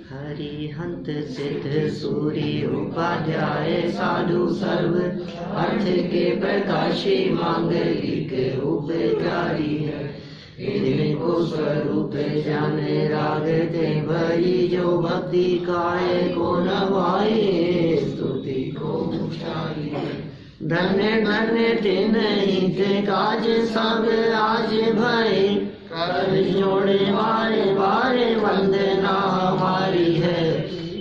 हरिहंत सिद्ध सूर्य उपाध्याय साधु सर्व अर्थ के प्रकाशी मांगलिक उपकारी है। इनको स्वरूप जाने राग ते भरी जो भक्ति काय को नवाए स्तुति को उचारी है। धन्य धन्य तिन हित काज सब आज भय कर जोड़े बारे बारे वंदना हमारी है।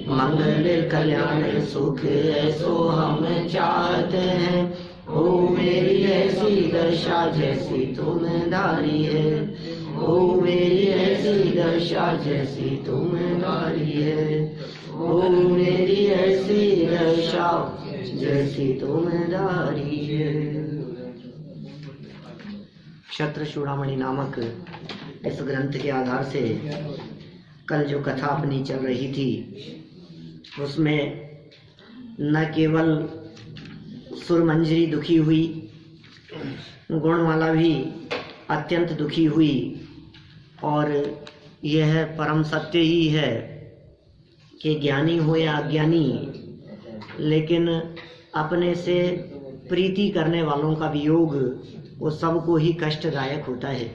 मंगल कल्याण सुख ऐसो हम चाहते हैं। ओ मेरी ऐसी दशा जैसी तुम धारी है। ओ मेरी ऐसी दशा जैसी तुम धारी है। ओ मेरी ऐसी दशा जैसी तुम धारी है। क्षत्र चूड़ामणि नामक इस ग्रंथ के आधार से कल जो कथा अपनी चल रही थी उसमें न केवल सुरमंजरी दुखी हुई, गुणमाला भी अत्यंत दुखी हुई। और यह परम सत्य ही है कि ज्ञानी हो या अज्ञानी, लेकिन अपने से प्रीति करने वालों का वियोग वो सबको ही कष्टदायक होता है।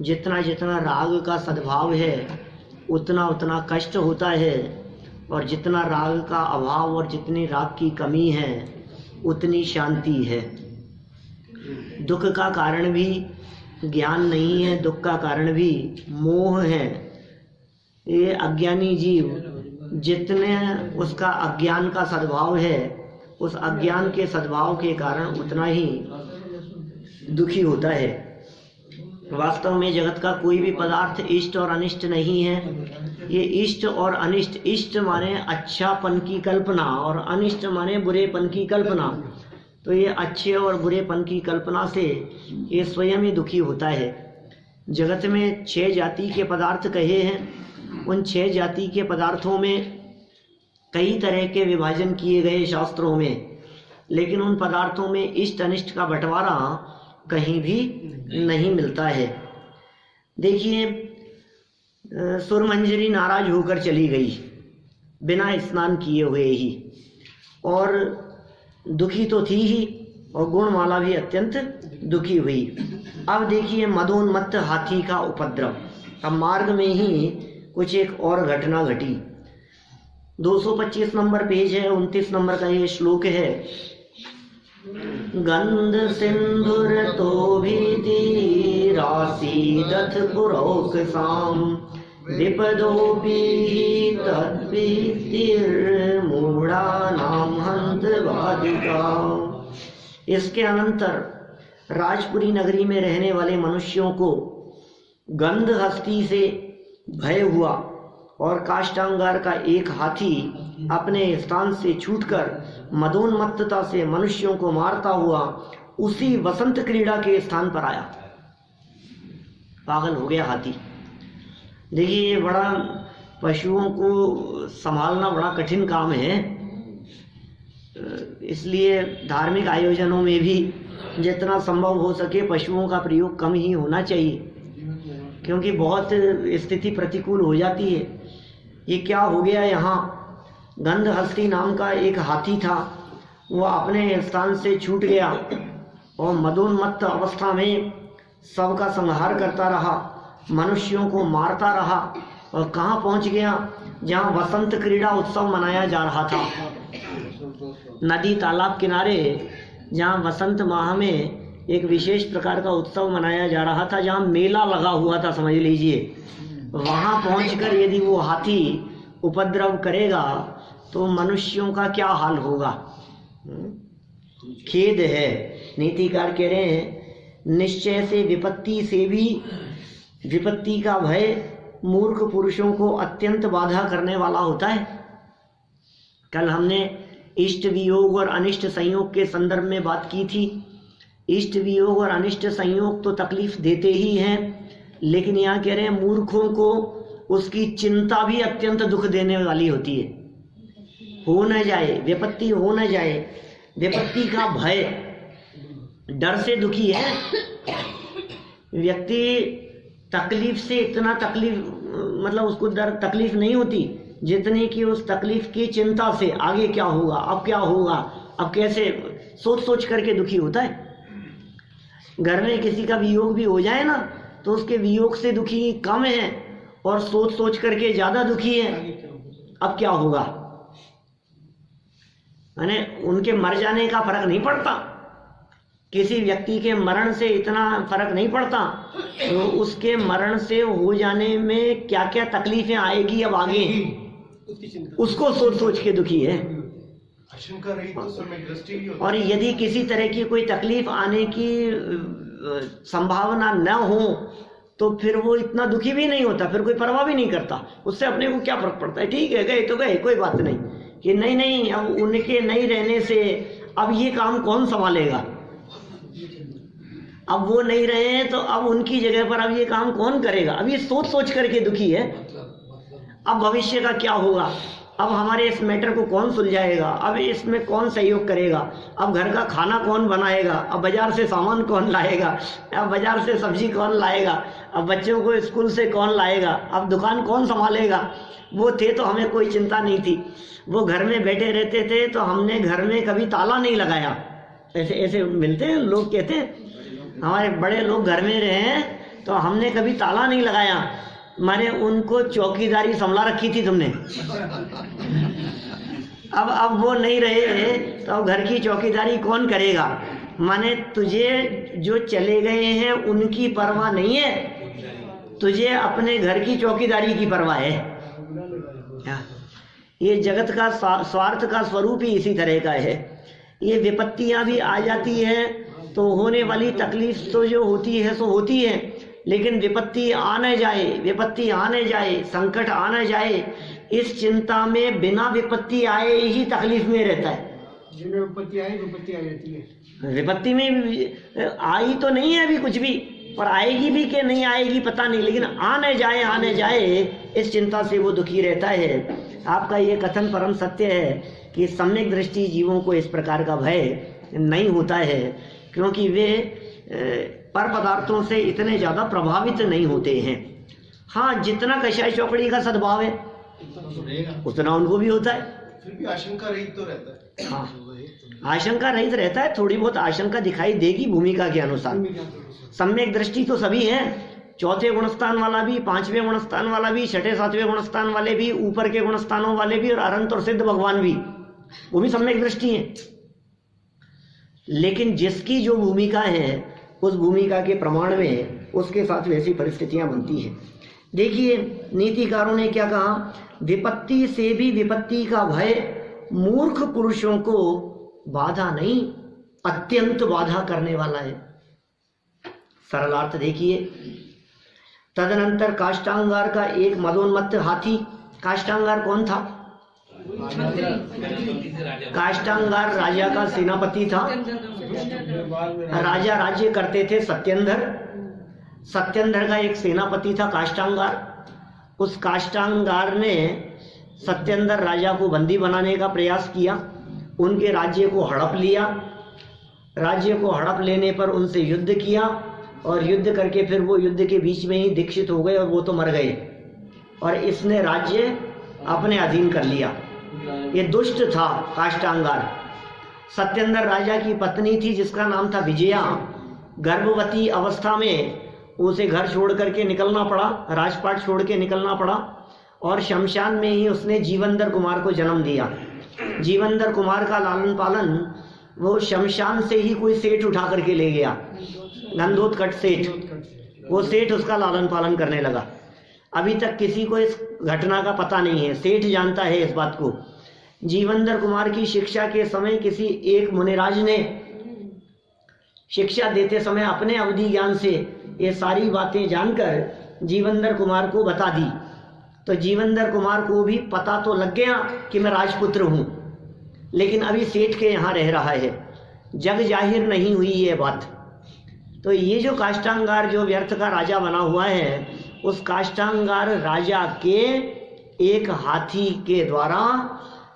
जितना जितना राग का सद्भाव है उतना उतना कष्ट होता है, और जितना राग का अभाव और जितनी राग की कमी है उतनी शांति है। दुख का कारण भी ज्ञान नहीं है, दुख का कारण भी मोह है। ये अज्ञानी जीव जितने उसका अज्ञान का सद्भाव है, उस अज्ञान के सद्भाव के कारण उतना ही दुखी होता है। वास्तव में जगत का कोई भी पदार्थ इष्ट और अनिष्ट नहीं है। ये इष्ट और अनिष्ट, इष्ट माने अच्छापन की कल्पना और अनिष्ट माने बुरेपन की कल्पना। तो ये अच्छे और बुरेपन की कल्पना से ये स्वयं ही दुखी होता है। जगत में 6 जाति के पदार्थ कहे हैं। उन 6 जाति के पदार्थों में कई तरह के विभाजन किए गए शास्त्रों में, लेकिन उन पदार्थों में इष्ट अनिष्ट का बंटवारा कहीं भी नहीं मिलता है। देखिए, सुरमंजरी नाराज होकर चली गई बिना स्नान किए हुए ही, और दुखी तो थी ही, और गुणमाला भी अत्यंत दुखी हुई। अब देखिए मदोन्मत्त हाथी का उपद्रव। अब मार्ग में ही कुछ एक और घटना घटी। 225 नंबर पेज है, 29 नंबर का ये श्लोक है। गंध सिंधुर तो भीति राशि दथ पुरोक साम विपदोपि तद्भीतिर मूढ़ा नाम हंत वादिका। इसके अनंतर राजपुरी नगरी में रहने वाले मनुष्यों को गंध हस्ती से भय हुआ, और काष्टांगार का एक हाथी अपने स्थान से छूटकर मदोन्मत्तता से मनुष्यों को मारता हुआ उसी वसंत क्रीड़ा के स्थान पर आया। पागल हो गया हाथी। देखिए, ये बड़ा पशुओं को संभालना बड़ा कठिन काम है। इसलिए धार्मिक आयोजनों में भी जितना संभव हो सके पशुओं का प्रयोग कम ही होना चाहिए, क्योंकि बहुत स्थिति प्रतिकूल हो जाती है। ये क्या हो गया यहाँ? गंध हस्ती नाम का एक हाथी था, वो अपने स्थान से छूट गया और मदोन्मत्त अवस्था में सबका संहार करता रहा, मनुष्यों को मारता रहा, और कहाँ पहुँच गया? जहाँ वसंत क्रीड़ा उत्सव मनाया जा रहा था। नदी तालाब किनारे जहाँ वसंत माह में एक विशेष प्रकार का उत्सव मनाया जा रहा था, जहाँ मेला लगा हुआ था समझ लीजिए, वहाँ पहुंचकर यदि वो हाथी उपद्रव करेगा तो मनुष्यों का क्या हाल होगा? खेद है। नीतिकार कह रहे हैं, निश्चय से विपत्ति से भी विपत्ति का भय मूर्ख पुरुषों को अत्यंत बाधा करने वाला होता है। कल हमने इष्ट वियोग और अनिष्ट संयोग के संदर्भ में बात की थी। इष्ट वियोग और अनिष्ट संयोग तो तकलीफ देते ही हैं, लेकिन यहाँ कह रहे हैं मूर्खों को उसकी चिंता भी अत्यंत दुख देने वाली होती है। हो न जाए विपत्ति, हो न जाए विपत्ति का भय, डर से दुखी है व्यक्ति। तकलीफ से इतना तकलीफ, मतलब उसको डर तकलीफ नहीं होती, जितनी कि उस तकलीफ की चिंता से आगे क्या होगा, अब क्या होगा, अब कैसे, सोच सोच करके दुखी होता है। घर में किसी का वियोग भी हो जाए ना तो उसके वियोग से दुखी कम है और सोच सोच करके ज्यादा दुखी है, अब क्या होगा। माने उनके मर जाने का फर्क नहीं पड़ता, किसी व्यक्ति के मरण से इतना फर्क नहीं पड़ता, तो उसके मरण से हो जाने में क्या क्या तकलीफें आएगी अब आगे, उसको सोच सोच के दुखी है। आशंका रही तो सम्यक दृष्टि भी होती है। और यदि किसी तरह की कोई तकलीफ आने की संभावना न हो तो फिर वो इतना दुखी भी नहीं होता, फिर कोई परवाह भी नहीं करता, उससे अपने को क्या फर्क पड़ता है, ठीक है गए तो गए, कोई बात नहीं। कि नहीं अब उनके नहीं रहने से अब ये काम कौन संभालेगा, अब वो नहीं रहे हैं तो अब उनकी जगह पर अब ये काम कौन करेगा, अब ये सोच सोच करके दुखी है। अब भविष्य का क्या होगा, अब हमारे इस मैटर को कौन सुलझाएगा, अब इसमें कौन सहयोग करेगा, अब घर का खाना कौन बनाएगा, अब बाजार से सामान कौन लाएगा, अब बाजार से सब्जी कौन लाएगा, अब बच्चों को स्कूल से कौन लाएगा, अब दुकान कौन संभालेगा। वो थे तो हमें कोई चिंता नहीं थी, वो घर में बैठे रहते थे तो हमने घर में कभी ताला नहीं लगाया। ऐसे ऐसे मिलते हैं लोग, कहते हैं हमारे बड़े लोग घर में रहे हैं तो हमने कभी ताला नहीं लगाया, माने उनको चौकीदारी संभला रखी थी तुमने। अब वो नहीं रहे तो अब घर की चौकीदारी कौन करेगा, माने तुझे जो चले गए हैं उनकी परवाह नहीं है, तुझे अपने घर की चौकीदारी की परवाह है। ये जगत का स्वार्थ का स्वरूप ही इसी तरह का है। ये विपत्तियां भी आ जाती है तो होने वाली तकलीफ तो जो होती है सो होती है, लेकिन विपत्ति आने जाए, विपत्ति आने जाए, संकट आने जाए, इस चिंता में बिना विपत्ति आए ही तकलीफ में रहता है। विपत्ति आई विपत्ति आ जाती है, विपत्ति में आई तो नहीं है अभी कुछ भी, और आएगी भी कि नहीं आएगी पता नहीं, लेकिन आने जाए इस चिंता से वो दुखी रहता है। आपका ये कथन परम सत्य है कि सम्यक दृष्टि जीवों को इस प्रकार का भय नहीं होता है, क्योंकि वे पर पदार्थों से इतने ज्यादा प्रभावित नहीं होते हैं। हाँ, जितना कषाय चौकड़ी का सद्भाव है उतना उनको भी होता है, फिर भी आशंका रहित तो रहता है। हाँ, आशंका रहित रहता है, थोड़ी बहुत आशंका दिखाई देगी भूमिका के अनुसार। सम्यक दृष्टि तो सभी है, चौथे गुणस्थान वाला भी, पांचवें गुणस्थान वाला भी, छठे सातवें गुणस्थान वाले भी, ऊपर के गुणस्थानों वाले भी, और अनंत और सिद्ध भगवान भी, वो भी सम्यक दृष्टि है। लेकिन जिसकी जो भूमिका है उस भूमिका के प्रमाण में उसके साथ वैसी परिस्थितियां बनती हैं। देखिए नीतिकारों ने क्या कहा, विपत्ति से भी विपत्ति का भय मूर्ख पुरुषों को बाधा नहीं, अत्यंत बाधा करने वाला है। सरलार्थ देखिए, तदनंतर काष्टांगार का एक मदोन्मत्त हाथी, काष्टांगार कौन था? काष्टांगार राजा का सेनापति था। राजा राज्य करते थे सत्येंद्र का एक सेनापति था काष्टांगार। उस काष्टांगार ने सत्येंद्र राजा को बंदी बनाने का प्रयास किया, उनके राज्य को हड़प लिया। राज्य को हड़प लेने पर उनसे युद्ध किया और युद्ध करके फिर वो युद्ध के बीच में ही दीक्षित हो गए और वो तो मर गए, और इसने राज्य अपने अधीन कर लिया। ये दुष्ट था काष्टांगार। सत्येंद्र राजा की पत्नी थी जिसका नाम था विजया। गर्भवती अवस्था में उसे घर छोड़ करके निकलना पड़ा, राजपाट छोड़ के निकलना पड़ा, और शमशान में ही उसने जीवंदर कुमार को जन्म दिया। जीवंदर कुमार का लालन पालन वो शमशान से ही कोई सेठ उठा करके ले गया, नंदोत्कट सेठ। वो सेठ उसका लालन पालन करने लगा। अभी तक किसी को इस घटना का पता नहीं है, सेठ जानता है इस बात को। जीवंदर कुमार की शिक्षा के समय किसी एक मुनिराज ने शिक्षा देते समय अपने अवधि ज्ञान से ये सारी बातें जानकर जीवंदर कुमार को बता दी। तो जीवंदर कुमार को भी पता तो लग गया कि मैं राजपुत्र हूं, लेकिन अभी सेठ के यहाँ रह रहा है, जग जाहिर नहीं हुई ये बात। तो ये जो काष्टांगार जो व्यर्थ का राजा बना हुआ है, उस काष्टांगार राजा के एक हाथी के द्वारा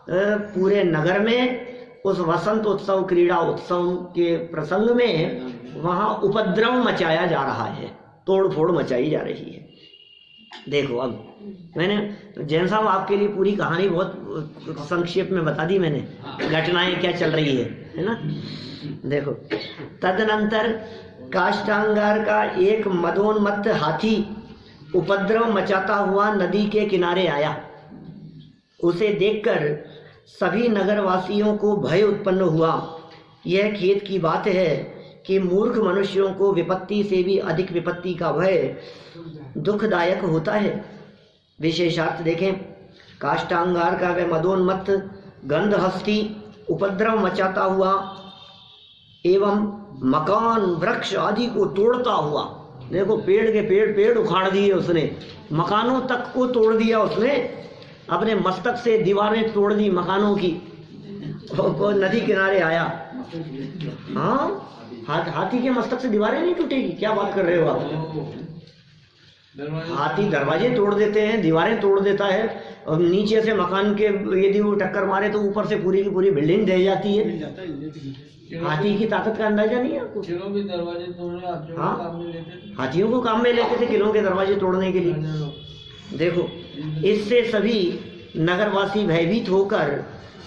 पूरे नगर में उस वसंत उत्सव क्रीड़ा उत्सव के प्रसंग में वहां उपद्रव मचाया जा रहा है, तोड़ फोड़ मचाई जा रही है। देखो अब मैंने जैन साहब आपके लिए पूरी कहानी बहुत संक्षेप में बता दी मैंने, घटनाएं क्या चल रही है ना। देखो तदनंतर काष्टांगार का एक मदोन्मत्त हाथी उपद्रव मचाता हुआ नदी के किनारे आया। उसे देखकर सभी नगरवासियों को भय उत्पन्न हुआ। यह खेद की बात है कि मूर्ख मनुष्यों को विपत्ति से भी अधिक विपत्ति का भय दुखदायक होता है। विशेषार्थ देखें, काष्टांगार का वह मदोन्मत्त गंधहस्ती उपद्रव मचाता हुआ एवं मकान वृक्ष आदि को तोड़ता हुआ, देखो पेड़ के पेड़ उखाड़ दिए उसने, मकानों तक को तोड़ दिया उसने, अपने मस्तक से दीवारें तोड़ दी मकानों की, वो नदी किनारे आया। हाँ, हाथी के मस्तक से दीवारें नहीं टूटेगी, क्या बात कर रहे हो आप? हाथी दरवाजे तोड़ देते हैं, दीवारें तोड़ देता है, और नीचे से मकान के यदि वो टक्कर मारे तो ऊपर से पूरी की पूरी बिल्डिंग ढह जाती है। हाथी की ताकत का अंदाजा नहीं है आपको? किलों के दरवाजे तोड़ने हाथियों को काम में लेते थे किलों के दरवाजे तोड़ने के लिए। देखो इससे सभी नगरवासी भयभीत होकर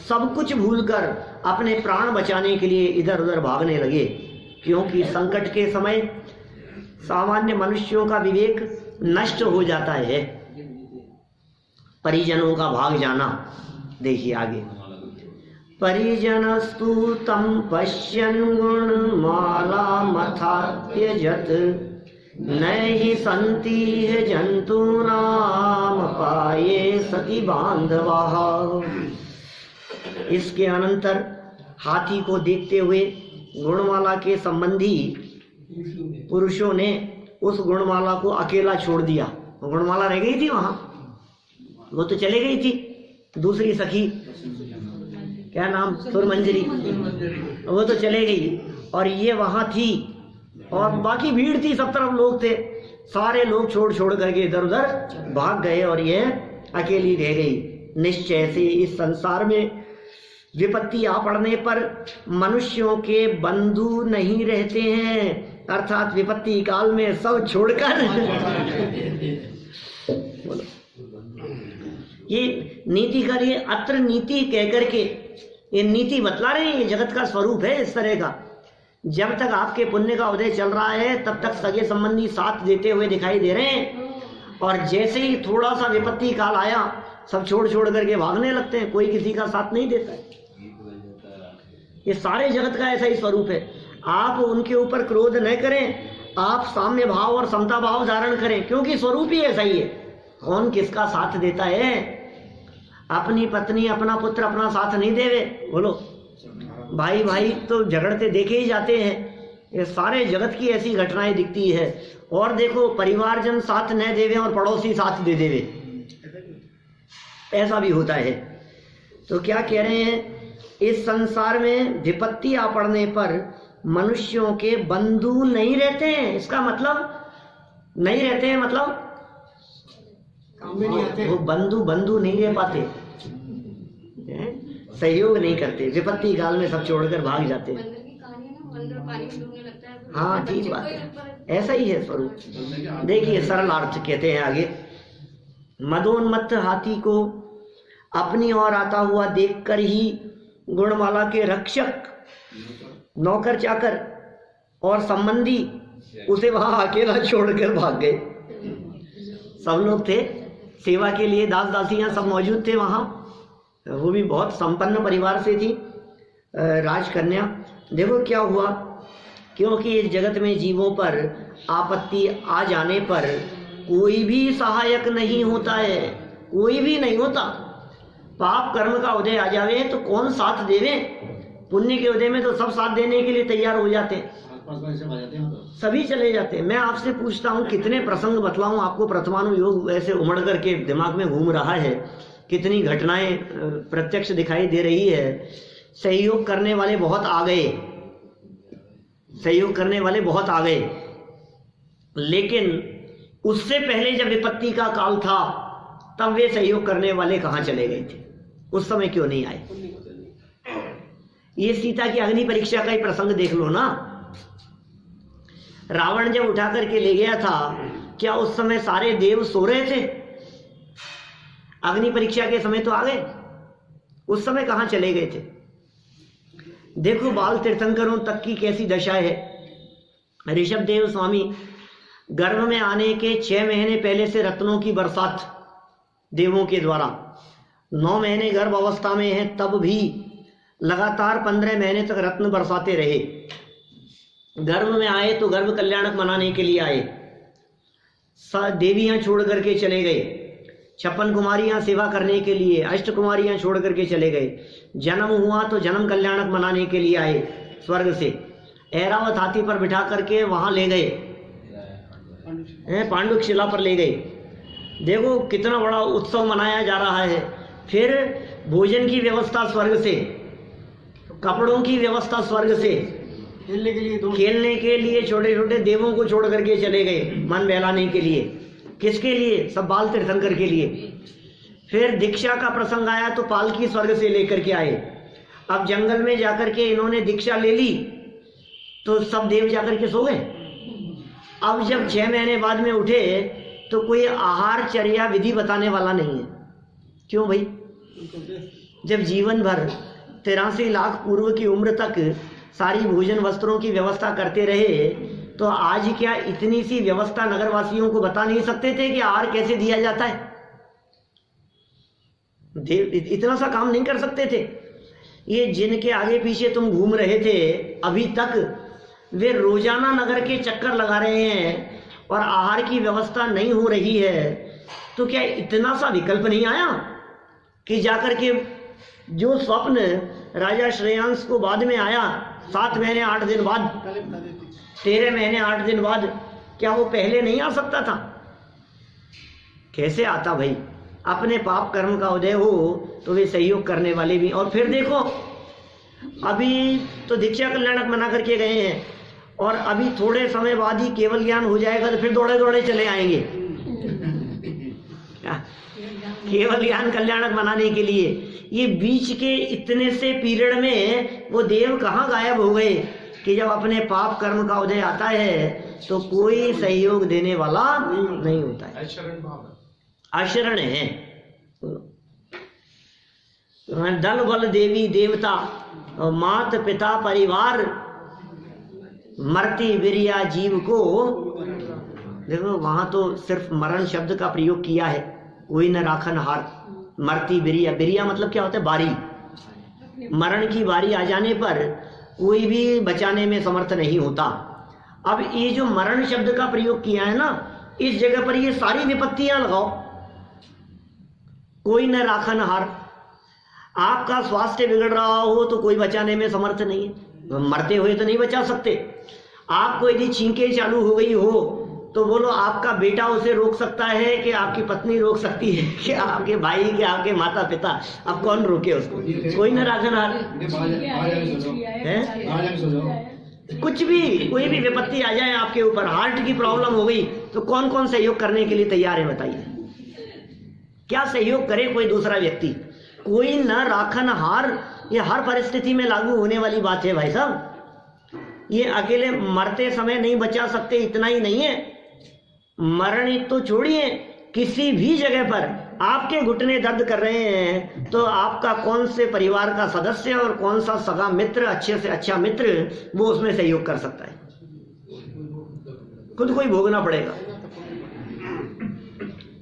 सब कुछ भूलकर अपने प्राण बचाने के लिए इधर उधर भागने लगे, क्योंकि संकट के समय सामान्य मनुष्यों का विवेक नष्ट हो जाता है। परिजनों का भाग जाना, देखिए आगे, परिजनस्तु तम पश्यन् गुणमाला मथात्यजत नहि सन्ति जंतूनाम पाये सति बांधवाः। इसके अनंतर हाथी को देखते हुए गुणमाला के संबंधी पुरुषों ने उस गुणमाला को अकेला छोड़ दिया। गुणमाला रह गई थी वहां, वो तो चले गई थी, दूसरी सखी क्या नाम, सुरमंजरी, वो तो चले गई और ये वहां थी और बाकी भीड़ थी, सब तरफ लोग थे, सारे लोग छोड़ छोड़ करके इधर उधर भाग गए और ये अकेली रह गई। निश्चय से इस संसार में विपत्ति आ पड़ने पर मनुष्यों के बंधु नहीं रहते हैं, अर्थात विपत्ति काल में सब छोड़कर ये नीति का लिए अत्र नीति कह करके ये नीति बतला रहे हैं, ये जगत का स्वरूप है इस तरह का। जब तक आपके पुण्य का उदय चल रहा है तब तक सगे संबंधी साथ देते हुए दिखाई दे रहे हैं, और जैसे ही थोड़ा सा विपत्ति काल आया सब छोड़ छोड़ करके भागने लगते हैं, कोई किसी का साथ नहीं देता है। ये सारे जगत का ऐसा ही स्वरूप है। आप उनके ऊपर क्रोध न करें, आप साम्य भाव और समता भाव धारण करें, क्योंकि स्वरूप ही ऐसा ही है। कौन किसका साथ देता है? अपनी पत्नी अपना पुत्र अपना साथ नहीं देवे, बोलो भाई भाई तो झगड़ते देखे ही जाते हैं। ये सारे जगत की ऐसी घटनाएं दिखती है। और देखो परिवारजन साथ न देवे और पड़ोसी साथ दे देवे, ऐसा भी होता है। तो क्या कह रहे हैं, इस संसार में विपत्ति आ पड़ने पर मनुष्यों के बंधु नहीं रहते हैं। इसका मतलब नहीं रहते हैं, मतलब वो बंधु नहीं रह पाते, सहयोग नहीं करते, विपत्ति काल में सब छोड़कर भाग जाते हैं। हाँ ठीक बात है, ऐसा ही है स्वरूप। देखिए सरल अर्थ कहते हैं आगे, मदोन्मत्त हाथी को अपनी ओर आता हुआ देखकर ही गुणमाला के रक्षक, नौकर चाकर और संबंधी उसे वहां अकेला छोड़कर भाग गए। सब लोग थे सेवा के लिए, दास दासियां सब मौजूद थे वहां। वो भी बहुत संपन्न परिवार से थी, राजकन्या। देखो क्या हुआ, क्योंकि इस जगत में जीवों पर आपत्ति आ जाने पर कोई भी सहायक नहीं होता है, कोई भी नहीं होता। पाप कर्म का उदय आ जावे तो कौन साथ देवे, पुण्य के उदय में तो सब साथ देने के लिए तैयार हो जाते हैं, सभी चले जाते हैं। मैं आपसे पूछता हूँ कितने प्रसंग बतलाऊं आपको, प्रथमानुयोग ऐसे उमड़ करके दिमाग में घूम रहा है, कितनी घटनाएं प्रत्यक्ष दिखाई दे रही है। सहयोग करने वाले बहुत आ गए, सहयोग करने वाले बहुत आ गए, लेकिन उससे पहले जब विपत्ति का काल था तब वे सहयोग करने वाले कहाँ चले गए थे, उस समय क्यों नहीं आए? ये सीता की अग्नि परीक्षा का ही प्रसंग देख लो ना। रावण जब उठा करके ले गया था क्या उस समय सारे देव सो रहे थे? अग्नि परीक्षा के समय तो आ गए, उस समय कहाँ चले गए थे? देखो बाल तीर्थंकरों तक की कैसी दशा है। ऋषभ देव स्वामी गर्भ में आने के 6 महीने पहले से रत्नों की बरसात देवों के द्वारा, 9 महीने गर्भ अवस्था में है तब भी लगातार 15 महीने तक रत्न बरसाते रहे। गर्भ में आए तो गर्भ कल्याणक मनाने के लिए आए, देवियां छोड़ करके चले गए, 56 कुमारियां सेवा करने के लिए, 8 कुमारियां छोड़ करके चले गए। जन्म हुआ तो जन्म कल्याणक मनाने के लिए आए स्वर्ग से, ऐरावत हाथी पर बिठा करके वहां ले गए, पांडुक शिला पर ले गए। देखो कितना बड़ा उत्सव मनाया जा रहा है। फिर भोजन की व्यवस्था स्वर्ग से, कपड़ों की व्यवस्था स्वर्ग से, खेलने के लिए छोटे छोटे देवों को छोड़ करके चले गए मन बहलाने के लिए। किसके लिए? सब बाल तीर्थंकर के लिए। फिर दीक्षा का प्रसंग आया तो पालकी स्वर्ग से लेकर के आए। अब जंगल में जाकर के इन्होंने दीक्षा ले ली तो सब देव जाकर के सो गए। अब जब 6 महीने बाद में उठे तो कोई आहार चर्या विधि बताने वाला नहीं है। क्यों भाई? जब जीवन भर 83 लाख पूर्व की उम्र तक सारी भोजन वस्त्रों की व्यवस्था करते रहे तो आज क्या इतनी सी व्यवस्था नगरवासियों को बता नहीं सकते थे कि आहार कैसे दिया जाता है? देव इतना सा काम नहीं कर सकते थे? ये जिनके आगे पीछे तुम घूम रहे थे अभी तक, वे रोजाना नगर के चक्कर लगा रहे हैं और आहार की व्यवस्था नहीं हो रही है, तो क्या इतना सा विकल्प नहीं आया कि जाकर के जो स्वप्न राजा श्रेयांश को बाद में आया 7 महीने 8 दिन बाद, 13 महीने 8 दिन बाद, क्या वो पहले नहीं आ सकता था? कैसे आता भाई? अपने पाप कर्म का उदय हो तो वे सहयोग करने वाले भी। और फिर देखो अभी तो दीक्षा कल्याणक मना करके गए हैं और अभी थोड़े समय बाद ही केवल ज्ञान हो जाएगा तो फिर दौड़े दौड़े चले आएंगे केवल ज्ञान कल्याणक मनाने के लिए। ये बीच के इतने से पीरियड में वो देव कहाँ गायब हो गए कि जब अपने पाप कर्म का उदय आता है तो कोई सहयोग देने वाला नहीं होता है, अशरण है। दल बल देवी देवता मात पिता परिवार मरती बिरिया जीव को। देखो वहां तो सिर्फ मरण शब्द का प्रयोग किया है, कोई न राखन हार। मरती बिरिया, बिरिया मतलब क्या होता है? बारी। मरण की बारी आ जाने पर कोई भी बचाने में समर्थ नहीं होता। अब ये जो मरण शब्द का प्रयोग किया है ना, इस जगह पर ये सारी विपत्तियां लगाओ। कोई न राखन हार। आपका स्वास्थ्य बिगड़ रहा हो तो कोई बचाने में समर्थ नहीं है, मरते हुए तो नहीं बचा सकते। आपको यदि छींके चालू हो गई हो तो बोलो आपका बेटा उसे रोक सकता है कि आपकी पत्नी रोक सकती है कि आपके भाई कि आपके माता पिता? अब कौन रोके उसको? कोई न राखन हार है। कुछ भी, कोई भी विपत्ति आ जाए आपके ऊपर, हार्ट की प्रॉब्लम हो गई तो कौन कौन सहयोग करने के लिए तैयार है? बताइए, क्या सहयोग करे कोई दूसरा व्यक्ति? कोई न राखन हार। ये हर परिस्थिति में लागू होने वाली बात है भाई साहब। ये अकेले मरते समय नहीं बचा सकते इतना ही नहीं है, मरण तो छोड़िए, किसी भी जगह पर आपके घुटने दर्द कर रहे हैं तो आपका कौन से परिवार का सदस्य और कौन सा सगा मित्र, अच्छे से अच्छा मित्र, वो उसमें सहयोग कर सकता है? खुद को ही भोगना पड़ेगा।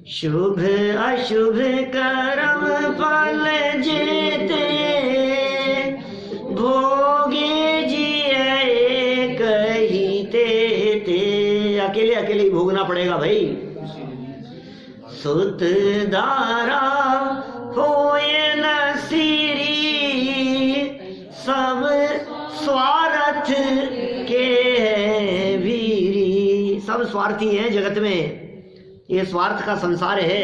शुभ अशुभ कर्म फल जेते भोगे जिए कहीते ते। अकेले अकेले ही भोगना पड़ेगा भाई। सुत दारा होए न सिरी सब स्वार्थ के वीरी। सब स्वार्थी हैं जगत में, ये स्वार्थ का संसार है।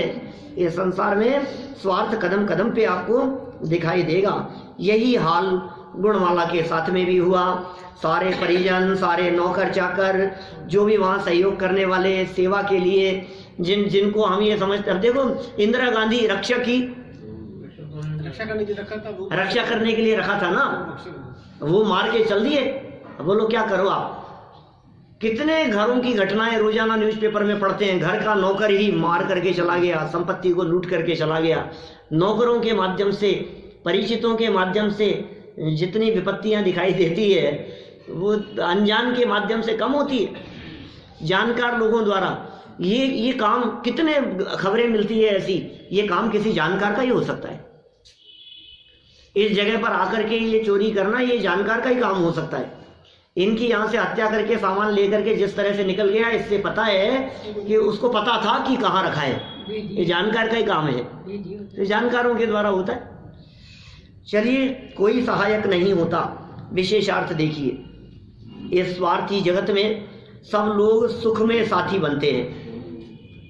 ये संसार में स्वार्थ कदम कदम पे आपको दिखाई देगा। यही हाल गुणमाला के साथ में भी हुआ। सारे परिजन, सारे नौकर चाकर, जो भी वहाँ सहयोग करने वाले सेवा के लिए, जिनको हम ये समझते हैं। देखो इंदिरा गांधी रक्षा की, रक्षा करने के लिए रखा था ना, वो मार के चल दिए। बोलो क्या करो आप, कितने घरों की घटनाएं रोजाना न्यूज़पेपर में पढ़ते हैं। घर का नौकर ही मार करके चला गया, संपत्ति को लूट करके चला गया। नौकरों के माध्यम से, परिचितों के माध्यम से जितनी विपत्तियां दिखाई देती है वो अनजान के माध्यम से कम होती है। जानकार लोगों द्वारा ये काम, कितने खबरें मिलती है ऐसी, ये काम किसी जानकार का ही हो सकता है। इस जगह पर आकर के ये चोरी करना, ये जानकार का ही काम हो सकता है। इनकी यहाँ से हत्या करके सामान लेकर के जिस तरह से निकल गया, इससे पता है कि उसको पता था कि कहाँ रखा है। ये जानकार का ही काम है, तो जानकारों के द्वारा होता है। चलिए, कोई सहायक नहीं होता। विशेषार्थ देखिए, इस स्वार्थी जगत में सब लोग सुख में साथी बनते हैं।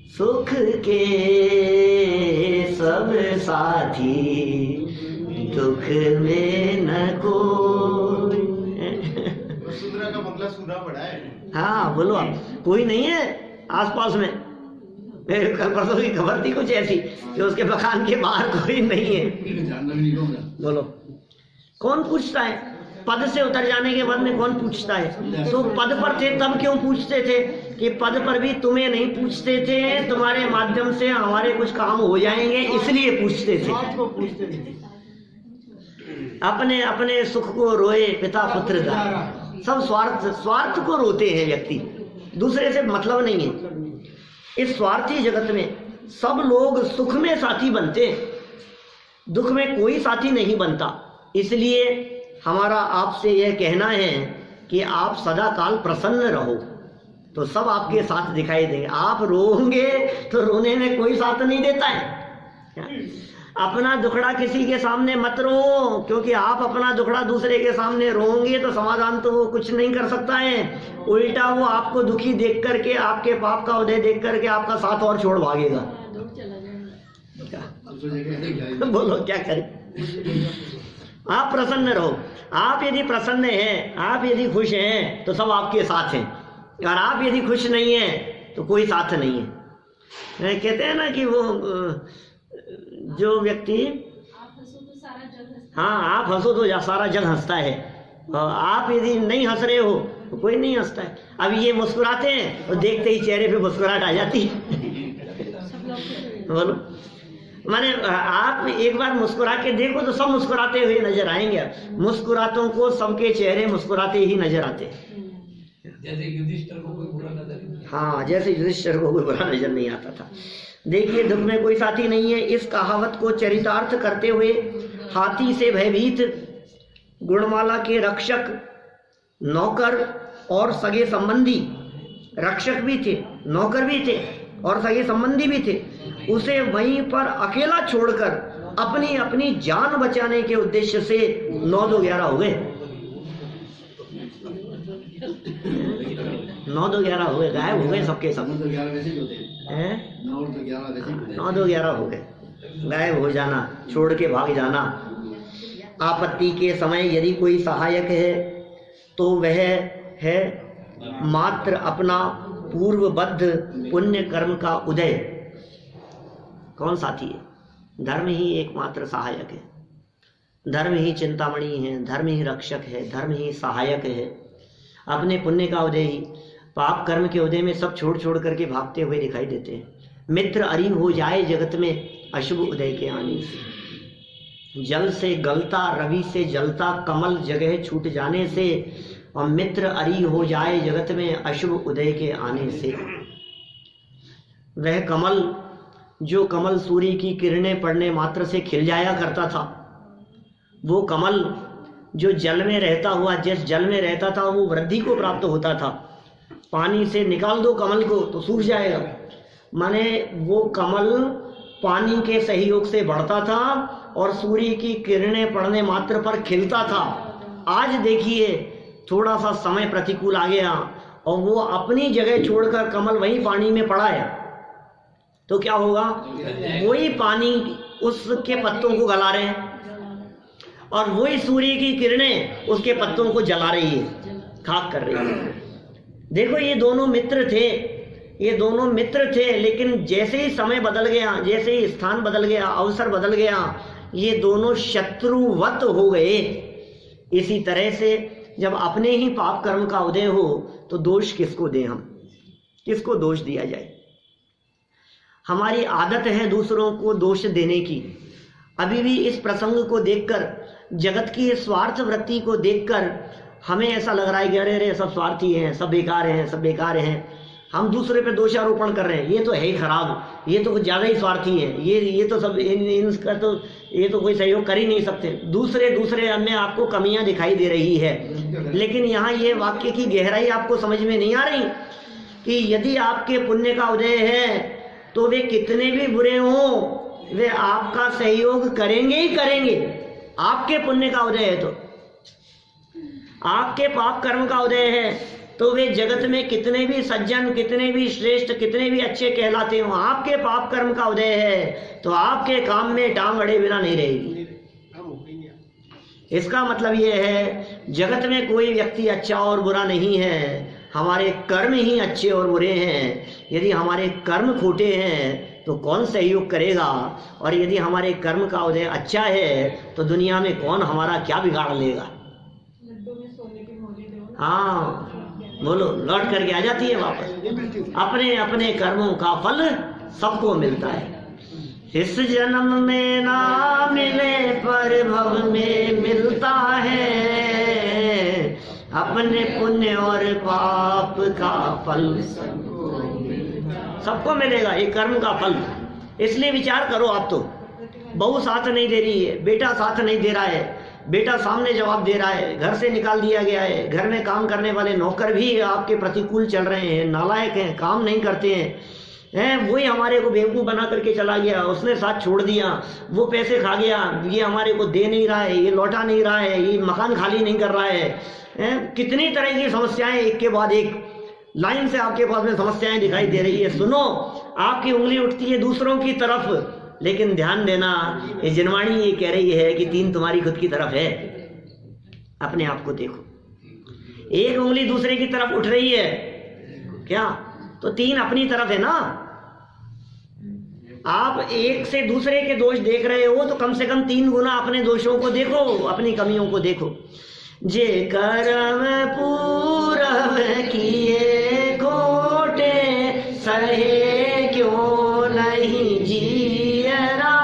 सुख के सब साथी, दुख में न कोई। वसुंधरा का बंगला सूना पड़ा है। हाँ, बोलो आप। कोई नहीं है आसपास में। कल परसों की खबर थी कुछ ऐसी कि उसके मकान के बाहर कोई नहीं है। बोलो, कौन पूछता है? पद से उतर जाने के बाद में कौन पूछता है? तो पद पर थे तब क्यों पूछते थे? कि पद पर भी तुम्हें नहीं पूछते थे, तुम्हारे माध्यम से हमारे कुछ काम हो जाएंगे, इसलिए पूछते थे। अपने अपने सुख को रोए पिता पुत्र का। सब स्वार्थ को रोते हैं व्यक्ति, दूसरे से मतलब नहीं है। इस स्वार्थी जगत में सब लोग सुख में साथी बनते हैं, दुख में कोई साथी नहीं बनता। इसलिए हमारा आपसे यह कहना है कि आप सदा काल प्रसन्न रहो, तो सब आपके साथ दिखाई देंगे। आप रोओगे तो रोने में कोई साथ नहीं देता है। अपना दुखड़ा किसी के सामने मत रो, क्योंकि आप अपना दुखड़ा दूसरे के सामने रोओगे तो समाधान तो वो कुछ नहीं कर सकता है। उल्टा वो आपको दुखी देख करके, आपके पाप का उदय देख करके आपका साथ और छोड़ भागेगा। बोलो क्या करें? आप प्रसन्न रहो। आप यदि प्रसन्न हैं, आप यदि खुश हैं, तो सब आपके साथ हैं। और आप यदि खुश नहीं हैं तो कोई साथ नहीं है। कहते हैं ना कि वो जो व्यक्ति, हाँ, आप हंसो तो सारा जग हंसता है, और आप यदि नहीं हंस रहे हो तो कोई नहीं हंसता है। अब ये मुस्कुराते हैं तो देखते ही चेहरे पे मुस्कुराहट आ जाती है। बोलो, माने आप एक बार मुस्कुरा के देखो तो सब मुस्कुराते हुए नजर आएंगे। मुस्कुरातों को सबके चेहरे मुस्कुराते ही नजर आते हैं। जैसे युधिष्ठिर को कोई बुरा नजर, हाँ, जैसे युधिष्ठिर को कोई बुरा नजर नहीं आता था। देखिए, दुख में कोई साथी नहीं है। इस कहावत को चरितार्थ करते हुए हाथी से भयभीत, गुणमाला के रक्षक, नौकर और सगे संबंधी, रक्षक भी थे, नौकर भी थे और सगे संबंधी भी थे, उसे वहीं पर अकेला छोड़कर अपनी अपनी जान बचाने के उद्देश्य से 9-2-11 हो गए। 9-2-11 हो गए, गायब हो गए सबके सब। 9-2-11 हो गए, गायब हो जाना, छोड़ के भाग जाना। आपत्ति के समय यदि कोई सहायक है तो वह है मात्र अपना पूर्वबद्ध पुण्य कर्म का उदय। कौन साथी है? धर्म ही एकमात्र सहायक है। धर्म ही चिंतामणि है, धर्म ही रक्षक है, धर्म ही सहायक है। अपने पुण्य का उदय ही, पाप कर्म के उदय में सब छोड़ छोड़ करके भागते हुए दिखाई देते हैं। मित्र अरी हो जाए जगत में अशुभ उदय के आने से। जल से गलता रवि से जलता कमल जगह छूट जाने से, और मित्र अरी हो जाए जगत में अशुभ उदय के आने से। वह कमल, जो कमल सूर्य की किरणें पड़ने मात्र से खिल जाया करता था, वो कमल जो जल में रहता हुआ, जिस जल में रहता था वो वृद्धि को प्राप्त होता था। पानी से निकाल दो कमल को तो सूख जाएगा। माने वो कमल पानी के सहयोग से बढ़ता था और सूर्य की किरणें पड़ने मात्र पर खिलता था। आज देखिए, थोड़ा सा समय प्रतिकूल आ गया और वो अपनी जगह छोड़कर कमल वहीं पानी में पड़ा है, तो क्या होगा? वही पानी उसके पत्तों को गला रहे हैं और वही सूर्य की किरणें उसके पत्तों को जला रही है, खाक कर रही है। देखो, ये दोनों मित्र थे, ये दोनों मित्र थे, लेकिन जैसे ही समय बदल गया, जैसे ही स्थान बदल गया, अवसर बदल गया, ये दोनों शत्रुवत हो गए। इसी तरह से जब अपने ही पाप कर्म का उदय हो तो दोष किसको दें हम, किसको दोष दिया जाए? हमारी आदत है दूसरों को दोष देने की। अभी भी इस प्रसंग को देखकर, जगत की स्वार्थ वृत्ति को देखकर हमें ऐसा लग रहा है कि अरे अरे सब स्वार्थी हैं, सब बेकार हैं, सब बेकार हैं। हम दूसरे पे दोषारोपण कर रहे हैं, ये तो है ही खराब, ये तो कुछ ज़्यादा ही स्वार्थी है, ये तो सब इनका तो ये तो कोई सहयोग कर ही नहीं सकते। दूसरे में आपको कमियां दिखाई दे रही है। लेकिन यहाँ ये वाक्य की गहराई आपको समझ में नहीं आ रही कि यदि आपके पुण्य का उदय है तो वे कितने भी बुरे हों वे आपका सहयोग करेंगे ही करेंगे। आपके पुण्य का उदय है तो, आपके पाप कर्म का उदय है तो वे जगत में कितने भी सज्जन, कितने भी श्रेष्ठ, कितने भी अच्छे कहलाते हो, आपके पाप कर्म का उदय है तो आपके काम में टांग अड़े बिना नहीं रहेगी। इसका मतलब ये है जगत में कोई व्यक्ति अच्छा और बुरा नहीं है, हमारे कर्म ही अच्छे और बुरे हैं। यदि हमारे कर्म खोटे हैं तो कौन सहयोग करेगा, और यदि हमारे कर्म का उदय अच्छा है तो दुनिया में कौन हमारा क्या बिगाड़ लेगा। हाँ बोलो, लौट करके आ जाती है वापस। अपने अपने कर्मों का फल सबको मिलता है। इस जन्म में ना मिले पर भव में मिलता है, अपने पुण्य और पाप का फल सबको मिलेगा, ये कर्म का फल। इसलिए विचार करो, आप तो बहू साथ नहीं दे रही है, बेटा साथ नहीं दे रहा है, बेटा सामने जवाब दे रहा है, घर से निकाल दिया गया है, घर में काम करने वाले नौकर भी आपके प्रतिकूल चल रहे हैं, नालायक हैं, काम नहीं करते हैं, वही हमारे को बेवकूफ़ बना करके चला गया, उसने साथ छोड़ दिया, वो पैसे खा गया, ये हमारे को दे नहीं रहा है, ये लौटा नहीं रहा है, ये मकान खाली नहीं कर रहा है। कितनी तरह की समस्याएं एक के बाद एक लाइन से आपके पास में समस्याएं दिखाई दे रही है। सुनो, आपकी उंगली उठती है दूसरों की तरफ, लेकिन ध्यान देना, ये जनवाणी ये कह रही है कि 3 तुम्हारी खुद की तरफ है। अपने आप को देखो, एक उंगली दूसरे की तरफ उठ रही है क्या, तो 3 अपनी तरफ है ना। आप एक से दूसरे के दोष देख रहे हो तो कम से कम 3 गुना अपने दोषों को देखो, अपनी कमियों को देखो। जे कर्म पूरव किए खोटे, सहे क्यों नहीं जियरा,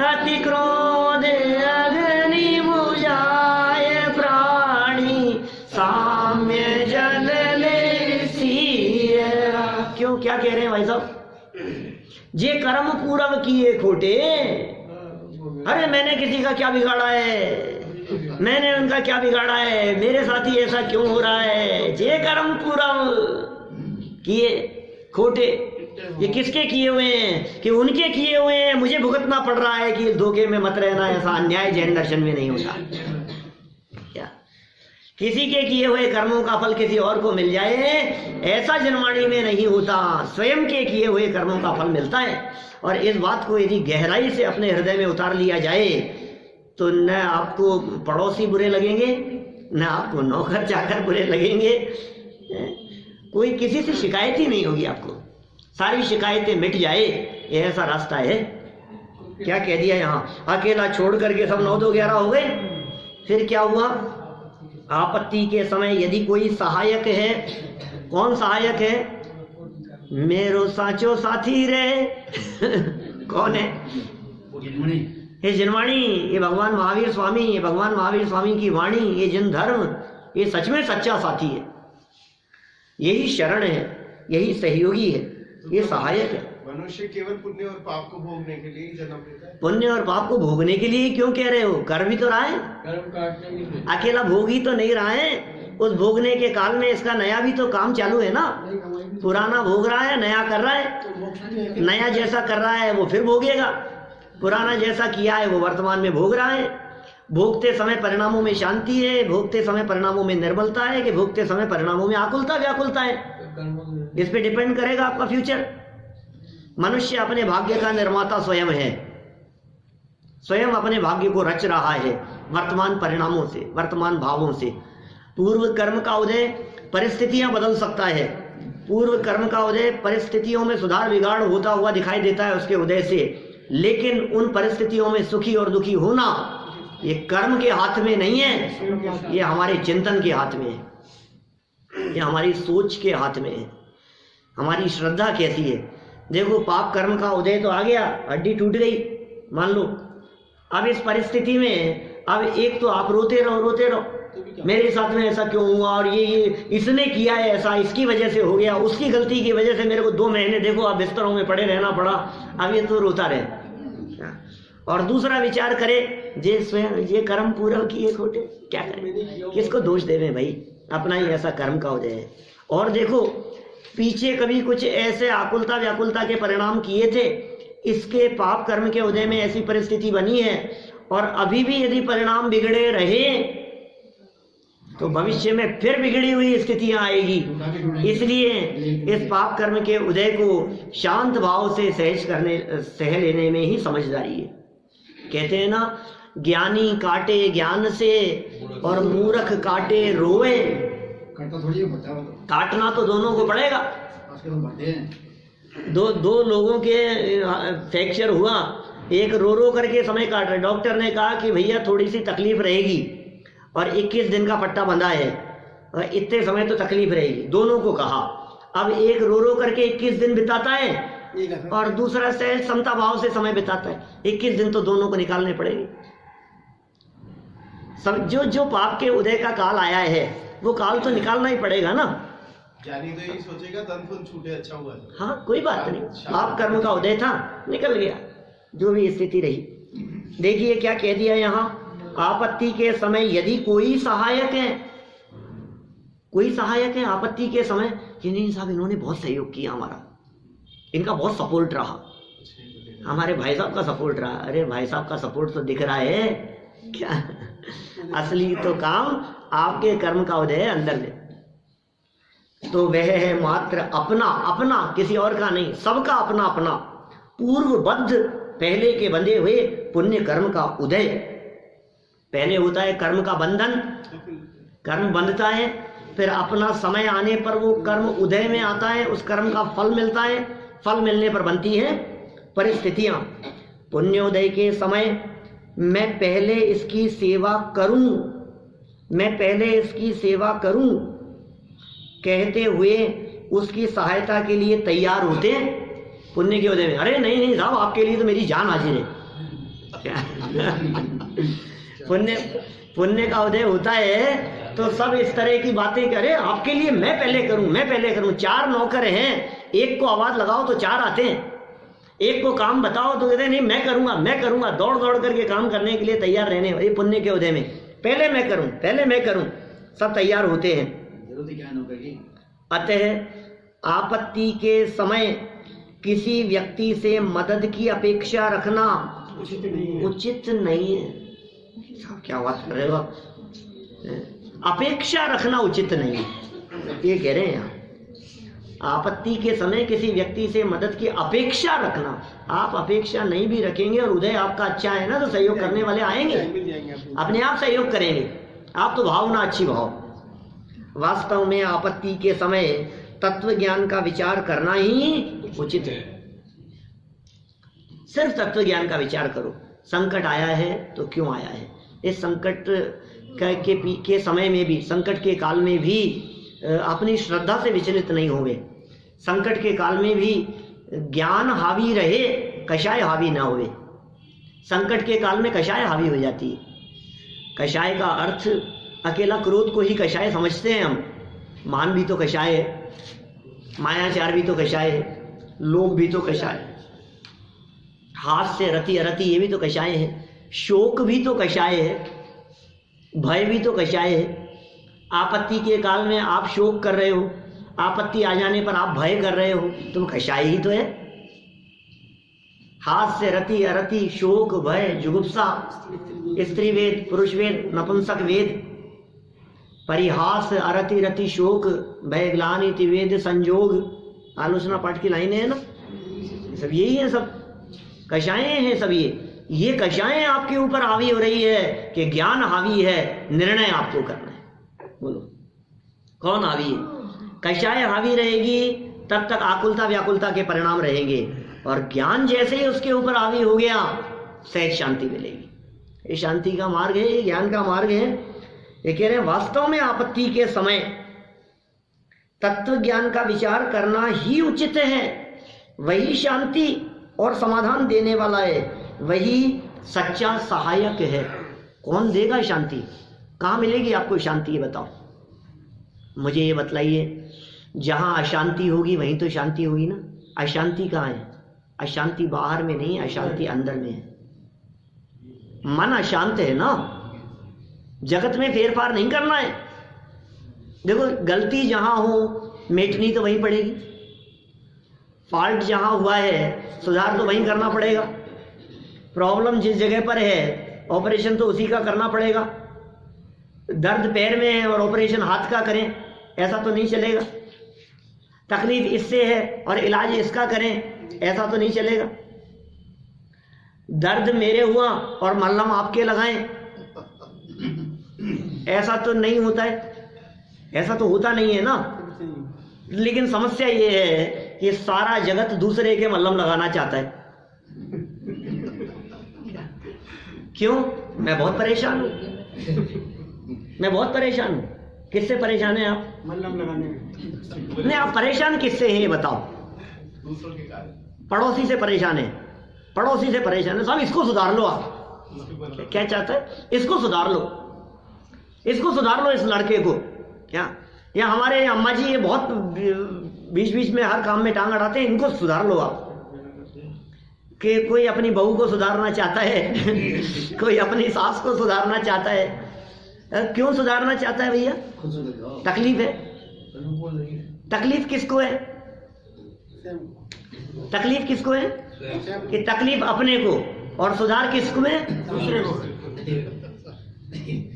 अति क्रोध अग्नि बुझाए प्राणी, साम्य जल ले सियरा। क्यों, क्या कह रहे हैं भाई साहब? जे कर्म पूरव किए खोटे, अरे मैंने किसी का क्या बिगाड़ा है, मैंने उनका क्या बिगाड़ा है, मेरे साथ ही ऐसा क्यों हो रहा है। जे कर्म पूरव किए खोटे, ये किसके किए हुए हैं? कि उनके किए हुए हैं, मुझे भुगतना पड़ रहा है कि धोखे में मत रहना, ऐसा अन्याय जैन दर्शन में नहीं होता। क्या किसी के किए हुए कर्मों का फल किसी और को मिल जाए, ऐसा जनवाणी में नहीं होता, स्वयं के किए हुए कर्मों का फल मिलता है। और इस बात को यदि गहराई से अपने हृदय में उतार लिया जाए तो न आपको पड़ोसी बुरे लगेंगे, न आपको नौकर चाकर बुरे लगेंगे, कोई किसी से शिकायत ही नहीं होगी, आपको सारी शिकायतें मिट जाए, ये ऐसा रास्ता है। क्या कह दिया यहाँ, अकेला छोड़ करके सब 9 2 11 हो गए। फिर क्या हुआ, आपत्ति के समय यदि कोई सहायक है, कौन सहायक है? मेरो साचो साथी रे कौन है? ये जनवाणी, ये भगवान महावीर स्वामी, ये भगवान महावीर स्वामी की वाणी, ये जन धर्म, ये सच में सच्चा साथी है, यही शरण है, यही सहयोगी है, ये सहायक है। मनुष्य केवल पुण्य और पाप को भोगने के लिए जन्म लेता है। पुण्य और पाप को भोगने के लिए क्यों कह रहे हो? कर भी तो रहा है, अकेला भोग ही तो नहीं रहा है। उस भोगने के काल में इसका नया भी तो काम चालू है ना, पुराना भोग रहा है, नया कर रहा है, नया जैसा कर रहा है वो फिर भोगेगा, पुराना जैसा किया है वो वर्तमान में भोग रहा है। भोगते समय परिणामों में शांति है, भोगते समय परिणामों में निर्बलता है, कि भोगते समय परिणामों में आकुलता व्याकुलता है, इस पे डिपेंड करेगा आपका फ्यूचर। मनुष्य अपने भाग्य का निर्माता स्वयं है, स्वयं अपने भाग्य को रच रहा है वर्तमान परिणामों से, वर्तमान भावों से। पूर्व कर्म का उदय परिस्थितियां बदल सकता है, पूर्व कर्म का उदय परिस्थितियों में सुधार बिगाड़ होता हुआ दिखाई देता है उसके उदय से, लेकिन उन परिस्थितियों में सुखी और दुखी होना ये कर्म के हाथ में नहीं है, ये हमारे चिंतन के हाथ में है, ये हमारी सोच के हाथ में है, हमारी श्रद्धा कैसी है। देखो पाप कर्म का उदय तो आ गया, हड्डी टूट गई मान लो। अब इस परिस्थिति में अब एक तो आप रोते रहो मेरे साथ में ऐसा क्यों हुआ, और ये इसने किया है ऐसा, इसकी वजह से हो गया, उसकी गलती की वजह से मेरे को 2 महीने देखो आप बिस्तरों में पड़े रहना पड़ा। अब ये तो रोता रहे। और दूसरा विचार करे जे स्वयं ये कर्म पूरा किए खोटे, क्या करें, किसको दोष देवे भाई, अपना ही ऐसा कर्म का उदय है। और देखो पीछे कभी कुछ ऐसे आकुलता व्याकुलता के परिणाम किए थे, इसके पाप कर्म के उदय में ऐसी परिस्थिति बनी है, और अभी भी यदि परिणाम बिगड़े रहे तो भविष्य में फिर बिगड़ी हुई स्थितियां आएगी। इसलिए इस पाप कर्म के उदय को शांत भाव से सह लेने में ही समझदारी है। कहते हैं ना, ज्ञानी काटे ज्ञान से और मूर्ख काटे रोए। काटना तो दोनों को पड़ेगा। दो लोगों के फ्रैक्चर हुआ, एक रो करके समय काट रहे, डॉक्टर ने कहा कि भैया थोड़ी सी तकलीफ रहेगी, और 21 दिन का पट्टा बंधा है, और इतने समय तो तकलीफ रहेगी, दोनों को कहा। अब एक रो करके 21 दिन बिताता है और दूसरा सहज समता भाव से समय बिताता है, 21 दिन तो दोनों को निकालने पड़ेंगे। सब जो पाप के उदय का काल आया है वो काल तो निकालना ही पड़ेगा ना। ज्ञानी तो यही सोचेगा तन फन छूटे अच्छा हुआ। हाँ कोई बात नहीं, पाप कर्म का उदय था, निकल गया, जो भी स्थिति रही। देखिए क्या कह दिया यहाँ, आपत्ति के समय यदि कोई सहायक है आपत्ति के समय, कि नहीं साहब इन्होंने बहुत सहयोग किया, हमारा इनका बहुत सपोर्ट रहा, हमारे भाई साहब का सपोर्ट रहा। अरे भाई साहब का सपोर्ट तो दिख रहा है क्या, असली तो काम आपके कर्म का उदय है अंदर में। तो वह है मात्र अपना, किसी और का नहीं, सबका अपना अपना पूर्वबद्ध, पहले के बंधे हुए पुण्य कर्म का उदय। पहले होता है कर्म का बंधन, कर्म बंधता है, फिर अपना समय आने पर वो कर्म उदय में आता है, उस कर्म का फल मिलता है, फल मिलने पर बनती है परिस्थितियां। पुण्योदय के समय मैं पहले इसकी सेवा करूं कहते हुए उसकी सहायता के लिए तैयार होते हैं पुण्य के उदय में। अरे नहीं साहब, आपके लिए तो मेरी जान हाजिर है। पुण्य का उदय होता है तो सब इस तरह की बातें करे, आपके लिए मैं पहले करूं। 4 नौकर हैं, एक को आवाज लगाओ तो 4 आते हैं, एक को काम बताओ तो कहते हैं नहीं मैं करूंगा, दौड़ करके काम करने के लिए तैयार रहने वाले पुण्य के उदय में। पहले मैं करूं, सब तैयार होते हैं। अतः आपत्ति के समय किसी व्यक्ति से मदद की अपेक्षा रखना उचित नहीं है। क्या बात कर रहे हो आप, अपेक्षा रखना उचित नहीं है, ये कह रहे हैं यहाँ। आपत्ति के समय किसी व्यक्ति से मदद की अपेक्षा रखना, आप अपेक्षा नहीं भी रखेंगे और उदय आपका अच्छा है ना, तो सहयोग करने वाले आएंगे, अपने आप सहयोग करेंगे। आप तो भावना अच्छी भाव। वास्तव में आपत्ति के समय तत्व ज्ञान का विचार करना ही उचित है। सिर्फ तत्व ज्ञान का विचार करो, संकट आया है तो क्यों आया है, इस संकट के समय में भी, संकट के काल में भी अपनी श्रद्धा से विचलित नहीं होवे। संकट के काल में भी ज्ञान हावी रहे, कषाय हावी ना होवे। संकट के काल में कषाय हावी हो जाती है। कषाय का अर्थ अकेला क्रोध को ही कषाय समझते हैं हम। मान भी तो कषाय है, मायाचार भी तो कषाय है, लोभ भी तो कषाय है, हाथ से रति अरति ये भी तो कषाय है, शोक भी तो कषाय है, भय भी तो कषाय है। आपत्ति के काल में आप शोक कर रहे हो, आपत्ति आ जाने पर आप भय कर रहे हो, तुम कषाय ही तो है। हाथ से रति अरति, शोक भय जुगुप्सा, स्त्री वेद पुरुष वेद नपुंसक वेद, परिहास अरति रति शोक भय ग्लानि तिवेद संजोग, आलोचना पाठ की लाइनें है ना, सब यही है, सब कषायें हैं सब। ये कषायें आपके ऊपर हावी हो रही है कि ज्ञान हावी है, निर्णय आपको करना है। बोलो कौन हावी है? कषाय हावी रहेगी तब तक आकुलता व्याकुलता के परिणाम रहेंगे, और ज्ञान जैसे ही उसके ऊपर हावी हो गया सहज शांति मिलेगी। ये शांति का मार्ग है, ये ज्ञान का मार्ग है। ये कह रहे हैं वास्तव में आपत्ति के समय तत्व ज्ञान का विचार करना ही उचित है। वही शांति और समाधान देने वाला है, वही सच्चा सहायक है। कौन देगा शांति? कहाँ मिलेगी आपको शांति, ये बताओ मुझे, ये बतलाइए। जहाँ अशांति होगी वहीं तो शांति होगी ना। अशांति कहाँ है? अशांति बाहर में नहीं, अशांति अंदर में है। मन अशांत है ना, जगत में फेरफार नहीं करना है। देखो गलती जहां हो मेटनी तो वहीं पड़ेगी, फॉल्ट जहां हुआ है सुधार तो वहीं करना पड़ेगा, प्रॉब्लम जिस जगह पर है ऑपरेशन तो उसी का करना पड़ेगा। दर्द पैर में है और ऑपरेशन हाथ का करें ऐसा तो नहीं चलेगा। तकलीफ इससे है और इलाज इसका करें ऐसा तो नहीं चलेगा। दर्द मेरे हुआ और मल्हम आपके लगाएं ऐसा तो नहीं होता है, ऐसा तो होता नहीं है ना। लेकिन समस्या ये है कि सारा जगत दूसरे के मल्हम लगाना चाहता है। क्यों? मैं बहुत परेशान हूं, मैं बहुत परेशान हूं। किससे परेशान है आप? मल्हम लगाने में। नहीं, आप परेशान किससे हैं ये बताओ? दूसरों के कारण। पड़ोसी से परेशान है, पड़ोसी से परेशान है। साहब इसको सुधार लो। आप क्या चाहता है? इसको सुधार लो, इसको सुधार लो, इस लड़के को। क्या या हमारे अम्मा जी ये बहुत बीच बीच में हर काम में टांग अड़ाते हैं, इनको सुधार लो आप। कि कोई अपनी बहू को सुधारना चाहता है कोई अपनी सास को सुधारना चाहता है। क्यों सुधारना चाहता है भैया? तकलीफ है। तकलीफ किसको है? तकलीफ किसको है? कि तकलीफ अपने को और सुधार किसको है? दूसरे को।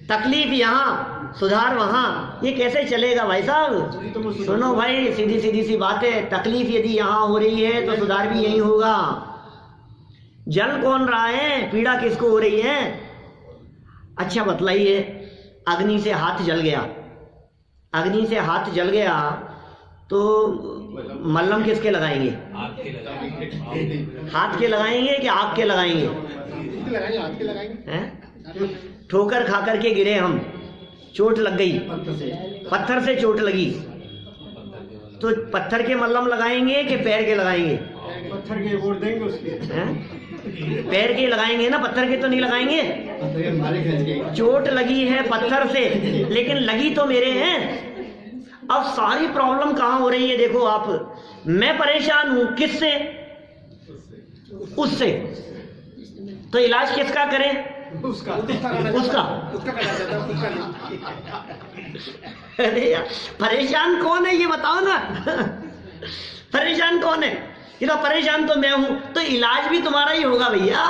तकलीफ यहाँ सुधार वहाँ, ये कैसे चलेगा भाई साहब? सुनो भाई, सीधी सीधी सी बात है। तकलीफ यदि यहाँ हो रही है तो सुधार भी यही होगा। जल कौन रहा है? पीड़ा किसको हो रही है? अच्छा बतलाइए, अग्नि से हाथ जल गया, अग्नि से हाथ जल गया तो मल्हम किसके लगाएंगे? हाथ के लगाएंगे कि आग के लगाएंगे? ठोकर खा करके गिरे हम, चोट लग गई, पत्थर से चोट लगी, तो पत्थर के मल्हम लगाएंगे कि पैर के लगाएंगे? पत्थर के वोट देंगे उसके। पैर के लगाएंगे ना, पत्थर के तो नहीं लगाएंगे। चोट लगी है पत्थर से, लेकिन लगी तो मेरे हैं। अब सारी प्रॉब्लम कहां हो रही है? देखो आप, मैं परेशान हूं किससे? उससे। तो इलाज किसका करें? उसका। अरे यार, परेशान कौन है ये बताओ ना परेशान कौन है? ये तो परेशान तो मैं हूं, तो इलाज भी तुम्हारा ही होगा भैया।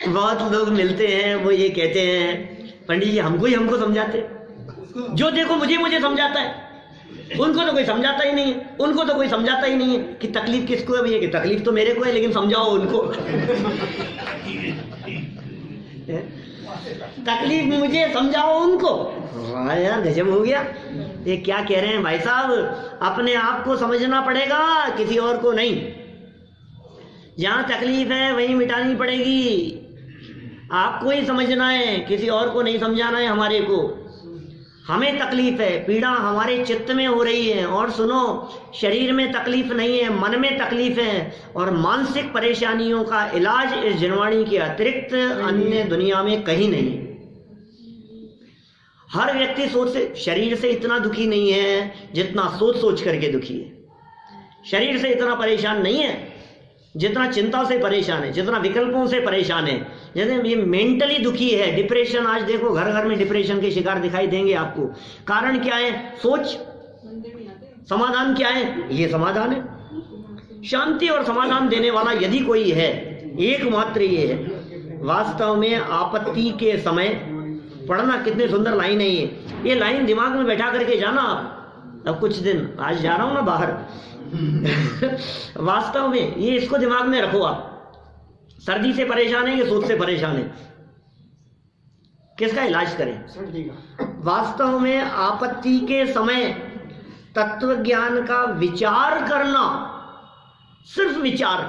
बहुत लोग मिलते हैं, वो ये कहते हैं पंडित जी हमको समझाते, जो देखो मुझे समझाता है। उनको तो कोई समझाता ही नहीं है, उनको तो कोई समझाता ही नहीं है कि तकलीफ किसको है भैया। कि तकलीफ तो मेरे को है, लेकिन समझाओ उनको। तकलीफ मुझे, समझाओ उनको। वाह यार, गजब हो गया। ये क्या कह रहे हैं भाई साहब? अपने आप को समझना पड़ेगा, किसी और को नहीं। जहां तकलीफ है वहीं मिटानी पड़ेगी। आपको ही समझना है, किसी और को नहीं समझाना है। हमारे को, हमें तकलीफ है, पीड़ा हमारे चित्त में हो रही है। और सुनो, शरीर में तकलीफ नहीं है, मन में तकलीफ है। और मानसिक परेशानियों का इलाज इस जनवाणी के अतिरिक्त अन्य दुनिया में कहीं नहीं। हर व्यक्ति शरीर से इतना दुखी नहीं है जितना सोच सोच करके दुखी है। शरीर से इतना परेशान नहीं है जितना चिंता से परेशान है, जितना विकल्पों से परेशान है। जैसे ये मेंटली दुखी है, डिप्रेशन। आज देखो घर घर में डिप्रेशन के शिकार दिखाई देंगे आपको। कारण क्या है? सोच। समाधान क्या है? ये समाधान है। शांति और समाधान देने वाला यदि कोई है, एकमात्र ये है। वास्तव में आपत्ति के समय पढ़ना, कितनी सुंदर लाइन है ये लाइन दिमाग में बैठा करके जाना आप। अब कुछ दिन, आज जा रहा हूं ना बाहर वास्तव में ये, इसको दिमाग में रखो आप। सर्दी से परेशान है, ये सोच से परेशान है, किसका इलाज करें? सर्दी का। वास्तव में आपत्ति के समय तत्व ज्ञान का विचार करना, सिर्फ विचार,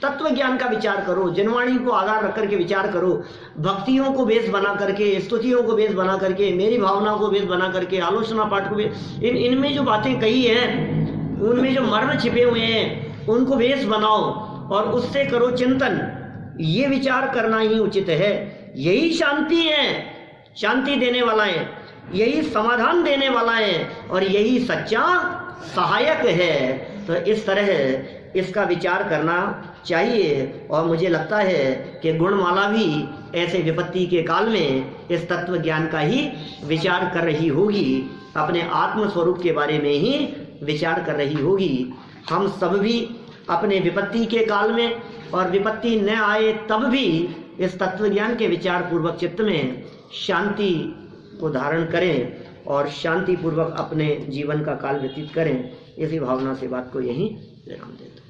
तत्व ज्ञान का विचार करो, जनवाणी को आधार रख करके विचार करो, भक्तियों को बेस बना करके, स्तुतियों को बेस बना करके, मेरी भावना को बेस बना करके, आलोचना पाठ को बेस, इनमें जो बातें कही हैं उनमें जो मर्म छिपे हुए हैं उनको बेस बनाओ और उससे करो चिंतन। ये विचार करना ही उचित है। यही शांति है, शांति देने वाला है, यही समाधान देने वाला है और यही सच्चा सहायक है। तो इस तरह इसका विचार करना चाहिए और मुझे लगता है कि गुणमाला भी ऐसे विपत्ति के काल में इस तत्व ज्ञान का ही विचार कर रही होगी, अपने आत्म स्वरूप के बारे में ही विचार कर रही होगी। हम सब भी अपने विपत्ति के काल में और विपत्ति न आए तब भी इस तत्व ज्ञान के विचार पूर्वक चित्त में शांति को धारण करें और शांति पूर्वक अपने जीवन का काल व्यतीत करें। इसी भावना से बात को यहीं विराम देते हैं।